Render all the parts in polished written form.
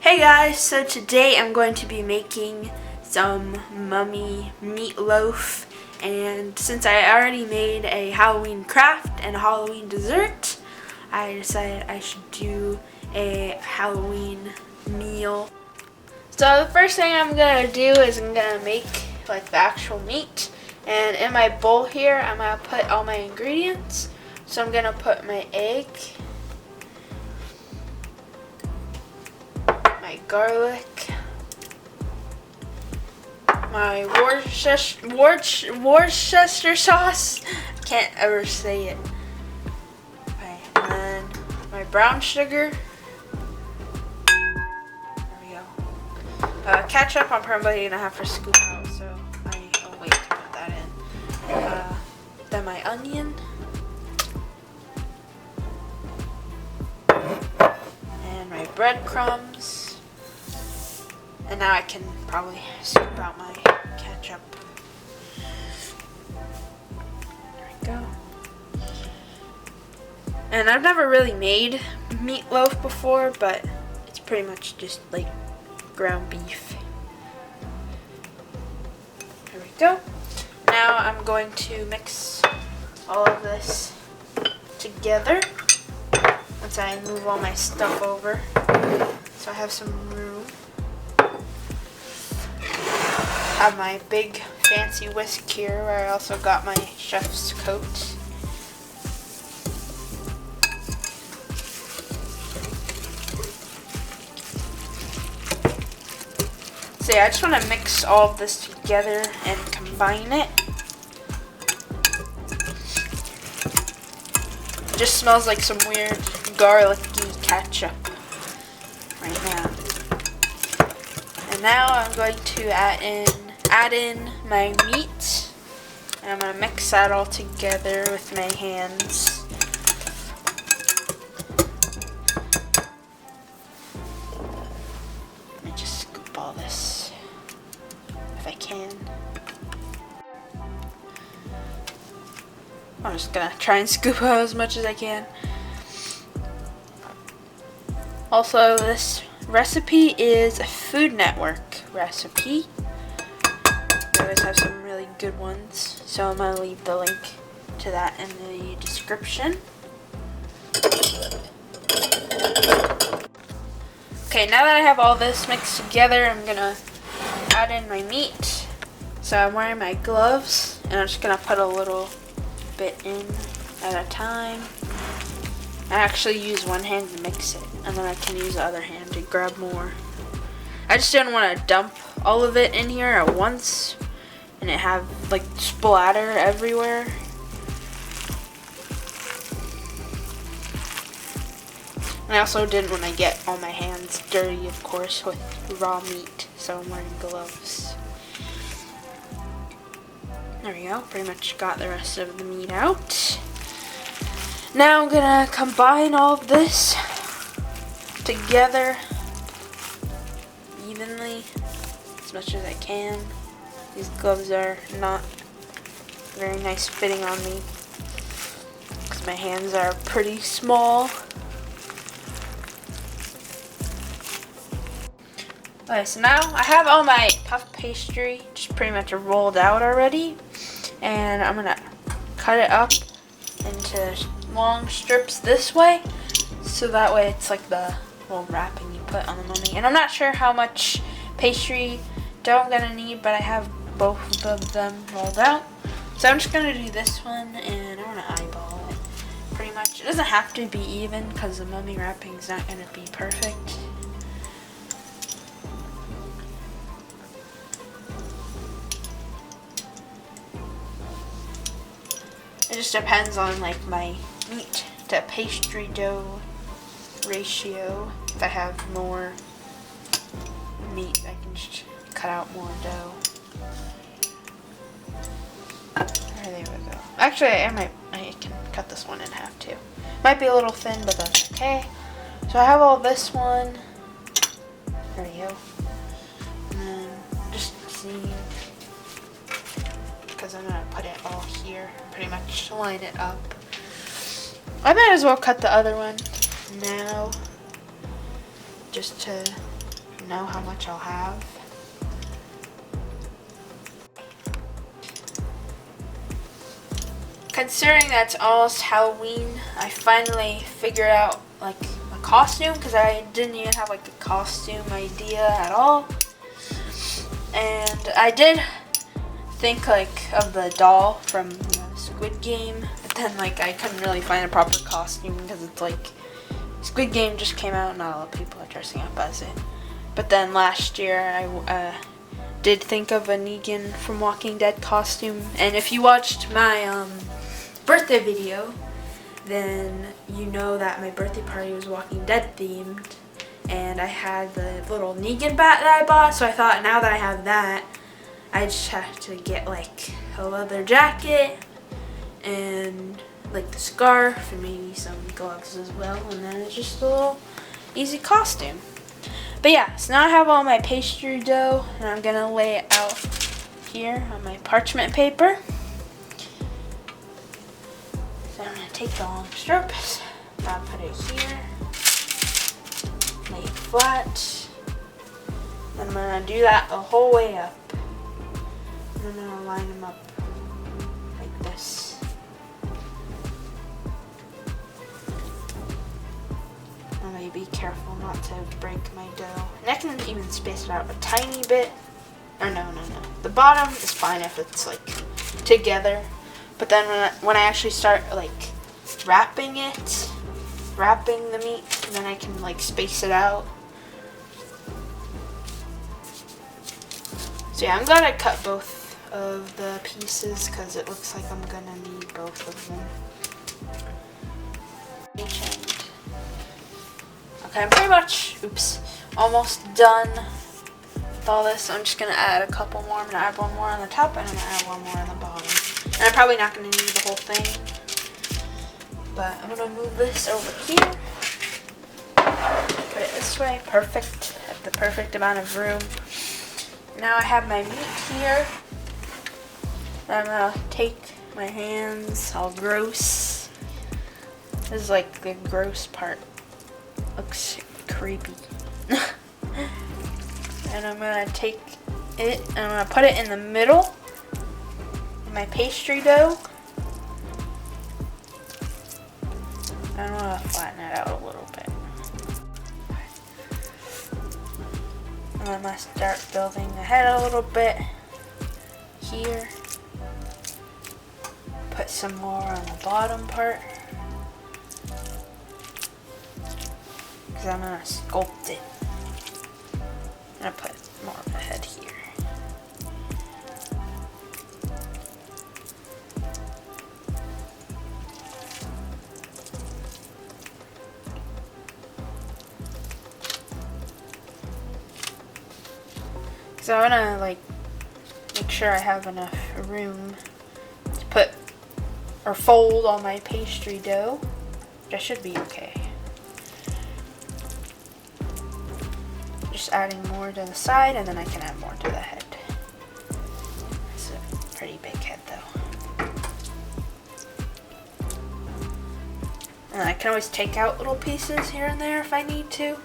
Hey guys, so today I'm going to be making some mummy meatloaf, and since I already made a Halloween craft and a Halloween dessert, I decided I should do a Halloween meal. So the first thing I'm going to do is I'm going to make like the actual meat, and in my bowl here I'm going to put all my ingredients. So I'm going to put my egg, my garlic, my Worcester sauce, can't ever say it, okay, and then my brown sugar, there we go, ketchup I'm probably going to have to scoop out, so I'll wait to put that in, then my onion, and my breadcrumbs. And now I can probably scoop out my ketchup. There we go. And I've never really made meatloaf before, but it's pretty much just like ground beef. There we go. Now I'm going to mix all of this together once I move all my stuff over, so I have some room. Have my big fancy whisk here where I also got my chef's coat. So yeah, I just want to mix all of this together and combine it. It just smells like some weird garlicky ketchup right now. And now I'm going to add in my meat, and I'm going to mix that all together with my hands. Let me just scoop all this if I can. I'm just going to try and scoop out as much as I can. Also, this recipe is a Food Network recipe. They always have some really good ones, so I'm going to leave the link to that in the description. Okay, now that I have all this mixed together, I'm going to add in my meat. So I'm wearing my gloves, and I'm just going to put a little bit in at a time. I actually use one hand to mix it, and then I can use the other hand to grab more. I just didn't want to dump all of it in here at once and it have like splatter everywhere. And I also didn't want to get all my hands dirty, of course, with raw meat, so I'm wearing gloves. There we go, pretty much got the rest of the meat out. Now I'm gonna combine all of this together evenly as much as I can. These gloves are not very nice fitting on me because my hands are pretty small. Okay, so now I have all my puff pastry just pretty much rolled out already, and I'm gonna cut it up into long strips this way, so that way it's like the little wrapping you put on the mummy. And I'm not sure how much pastry dough I'm gonna need, but I have both of them rolled out, so I'm just gonna do this one and I'm gonna eyeball it pretty much. It doesn't have to be even because the mummy wrapping is not gonna be perfect. It just depends on like my meat to pastry dough ratio. If I have more meat, I can just cut out more dough. There we go. Actually, I can cut this one in half too. Might be a little thin, but that's okay. So I have all this one. There we go. And then just see, because I'm gonna put it all here, pretty much line it up. I might as well cut the other one now, just to know how much I'll have. Considering that's almost Halloween, I finally figured out like a costume, because I didn't even have like a costume idea at all. And I did think like of the doll from Squid Game, but then like I couldn't really find a proper costume because it's like Squid Game just came out and not a lot of people are dressing up as it. But then last year I did think of a Negan from Walking Dead costume, and if you watched my birthday video, then you know that my birthday party was Walking Dead themed, and I had the little Negan bat that I bought, so I thought now that I have that, I just have to get like a leather jacket and like the scarf and maybe some gloves as well, and then it's just a little easy costume. But yeah, so now I have all my pastry dough, and I'm gonna lay it out here on my parchment paper. So I'm gonna take the long strips, I'll put it here, lay it flat, and I'm gonna do that the whole way up. I'm gonna line them up like this. I'm gonna be careful not to break my dough. And I can even space it out a tiny bit. Or no. The bottom is fine if it's like together. But then when I actually start like wrapping the meat, then I can like space it out. So yeah, I'm gonna cut both of the pieces because it looks like I'm gonna need both of them. Okay, I'm pretty much, almost done with all this. I'm just gonna add a couple more. I'm gonna add one more on the top, and I'm gonna add one more on the bottom. And I'm probably not gonna need the whole thing, but I'm gonna move this over here. Put it this way, perfect. Have the perfect amount of room. Now I have my meat here. I'm gonna take my hands, all gross. This is like the gross part. Looks creepy. And I'm gonna take it and I'm gonna put it in the middle of my pastry dough. I'm gonna flatten it out a little bit. And I'm gonna start building the head a little bit here. Put some more on the bottom part, because I'm gonna sculpt it. I'm gonna put more of the head here. So I'm gonna like make sure I have enough room to put or fold all my pastry dough. That should be okay. Just adding more to the side, and then I can add more to the head. It's a pretty big head though. And I can always take out little pieces here and there if I need to.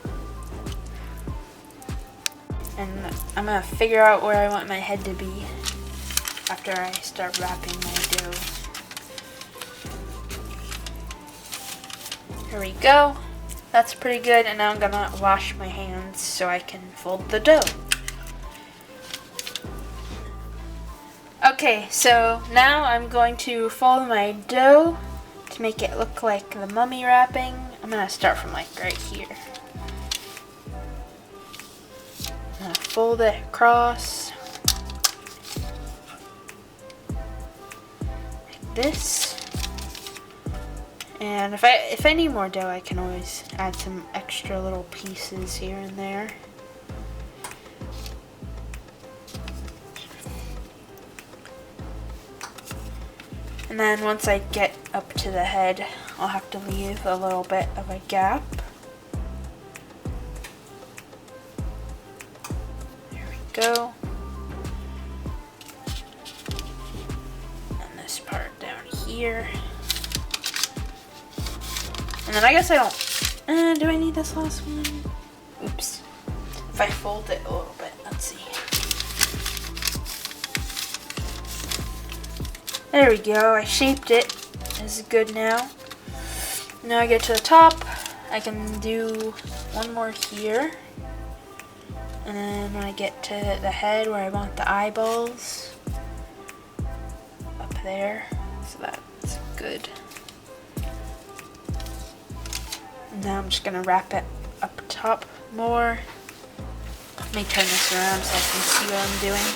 And I'm gonna figure out where I want my head to be after I start wrapping my dough. Here we go. That's pretty good, and now I'm gonna wash my hands so I can fold the dough. Okay, so now I'm going to fold my dough to make it look like the mummy wrapping. I'm gonna start from like right here. I'm gonna fold it across like this. And if I need more dough, I can always add some extra little pieces here and there. And then once I get up to the head, I'll have to leave a little bit of a gap. There we go. And this part down here. And then I guess I don't, do I need this last one? Oops. If if I fold it a little bit. Let's see. There we go. I shaped it. This is good now. Now I get to the top. I can do one more here. And then when I get to the head where I want the eyeballs, up there. So that's good. Now I'm just gonna wrap it up top more. Let me turn this around so I can see what I'm doing.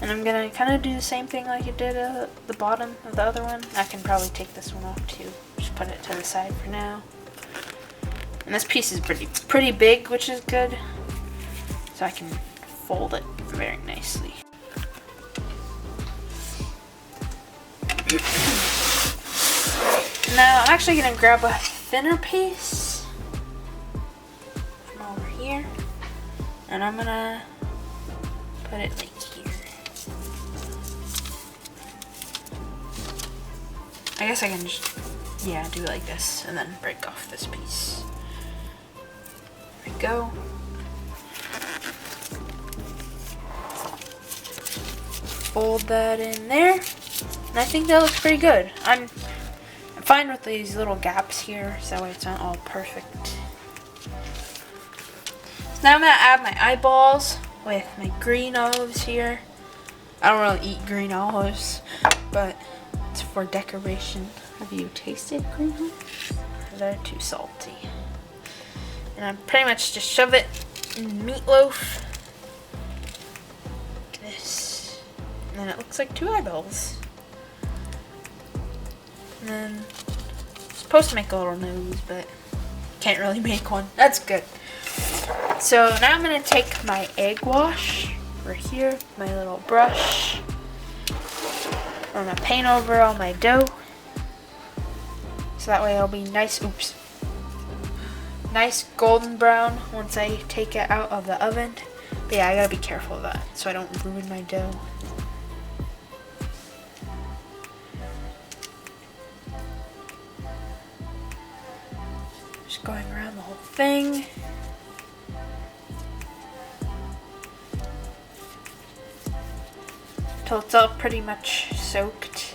And I'm gonna kind of do the same thing like I did at the bottom of the other one. I can probably take this one off too. Just put it to the side for now. And this piece is pretty big, which is good. So I can fold it very nicely. Now I'm actually gonna grab a thinner piece from over here, and I'm gonna put it like here. I guess I can just, yeah, do it like this and then break off this piece. There we go. Fold that in there, and I think that looks pretty good. I'm fine with these little gaps here, so that way it's not all perfect. So now I'm gonna add my eyeballs with my green olives here. I don't really eat green olives, but it's for decoration. Have you tasted green olives? They're too salty. And I pretty much just shove it in Meatloaf. Like this. And then it looks like 2 eyeballs. And then I'm supposed to make a little nose, but can't really make one. That's good. So now I'm gonna take my egg wash over here, my little brush. I'm gonna paint over all my dough, so that way it'll be nice. Oops. Nice golden brown once I take it out of the oven. But yeah, I gotta be careful of that so I don't ruin my dough. Just going around the whole thing. Till it's all pretty much soaked.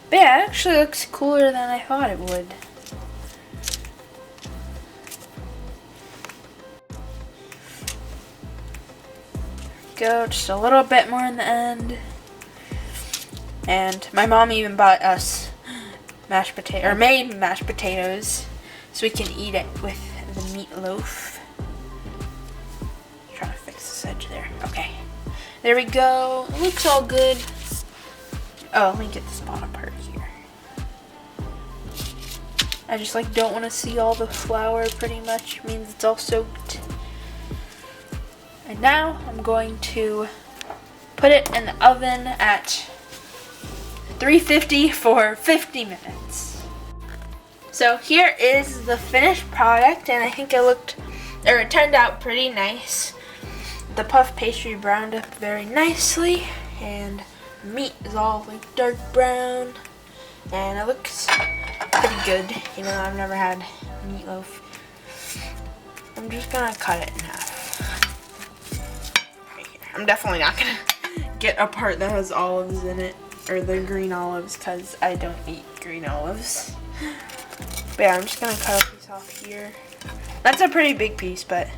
But yeah, it actually looks cooler than I thought it would. Go just a little bit more in the end. And my mom even bought us mashed potato, or made mashed potatoes, so we can eat it with the meatloaf. Trying to fix this edge there. Okay, there we go. It looks all good. Oh, let me get this bottom part here. I just don't want to see all the flour. Pretty much means it's all soaked. And now I'm going to put it in the oven at 350 for 50 minutes. So here is the finished product, and I think it turned out pretty nice. The puff pastry browned up very nicely, and meat is all dark brown, and it looks pretty good, even though I've never had meatloaf. I'm just gonna cut it in half. Right here. I'm definitely not gonna get a part that has olives in it, or the green olives, because I don't eat green olives. But yeah, I'm just gonna cut a piece off here. That's a pretty big piece, but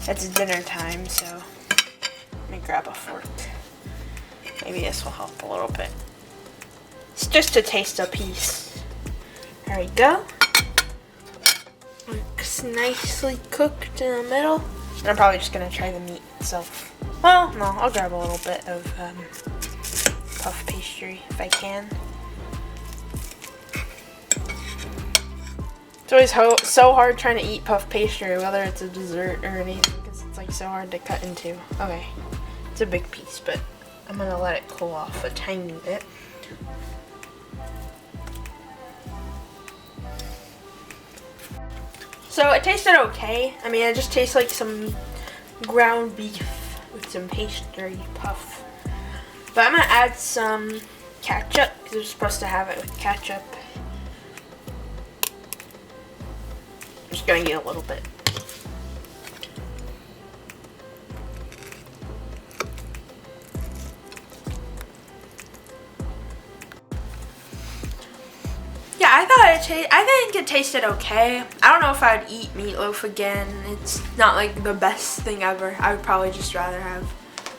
it's dinner time, so let me grab a fork. Maybe this will help a little bit. It's just to taste a piece. There we go. Looks nicely cooked in the middle. And I'm probably just gonna try the meat itself. Well, no, I'll grab a little bit of puff pastry if I can. It's always so hard trying to eat puff pastry, whether it's a dessert or anything, because it's so hard to cut into. Okay, it's a big piece, but I'm gonna let it cool off a tiny bit. So it tasted okay. I mean, it just tastes like some ground beef with some pastry puff. But I'm gonna add some ketchup, because we're supposed to have it with ketchup. Just gonna eat a little bit. Yeah, I think it tasted okay. I don't know if I'd eat meatloaf again. It's not like the best thing ever. I would probably just rather have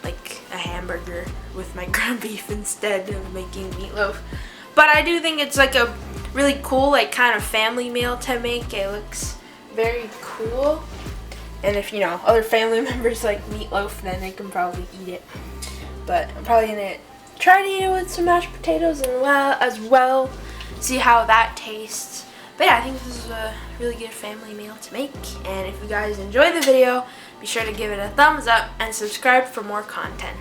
like a hamburger with my ground beef instead of making meatloaf. But I do think it's like a really cool like kind of family meal to make. It looks very cool. And if, you know, other family members like meatloaf, then they can probably eat it. But I'm probably gonna try to eat it with some mashed potatoes as well. See how that tastes. But yeah, I think this is a really good family meal to make. And if you guys enjoyed the video, be sure to give it a thumbs up and subscribe for more content.